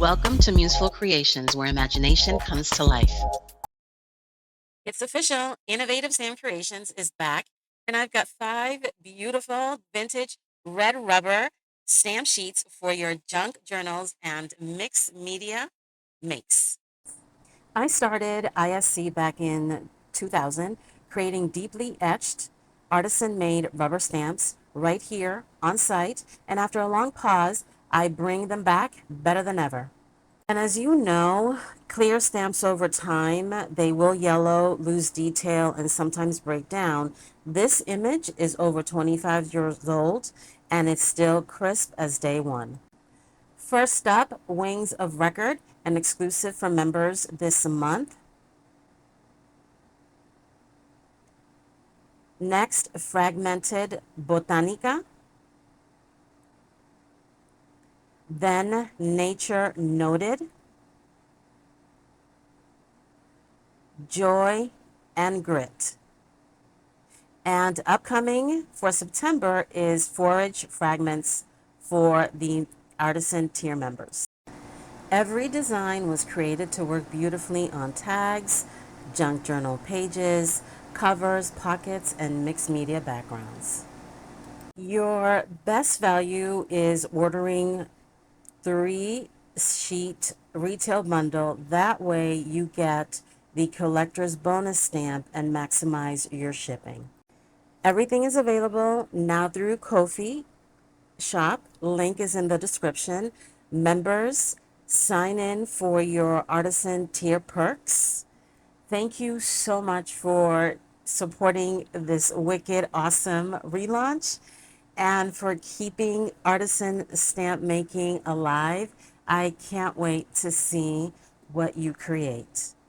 Welcome to Museful Creations, where imagination comes to life. It's official. Innovative Sam Creations is back, and I've got 5 beautiful vintage red rubber stamp sheets for your junk journals and mixed media makes. I started ISC back in 2000, creating deeply etched, artisan-made rubber stamps right here on site, and after a long pause, I bring them back better than ever. And as you know, clear stamps over time, they will yellow, lose detail, and sometimes break down. This image is over 25 years old, and it's still crisp as day one. First up, Wings of Record, an exclusive for members this month. Next, Fragmented Botanica. Then, Nature Noted, Joy and Grit. And upcoming for September is Foraged Fragments for the artisan tier members. Every design was created to work beautifully on tags, junk journal pages, covers, pockets, and mixed media backgrounds. Your best value is ordering 3-sheet retail bundle. That way you get the collector's bonus stamp and maximize your shipping. Everything is available now through Ko-fi shop. Link is in the description. Members, sign in for your artisan tier perks. Thank you so much for supporting this wicked, awesome relaunch and for keeping artisan stamp making alive. I can't wait to see what you create.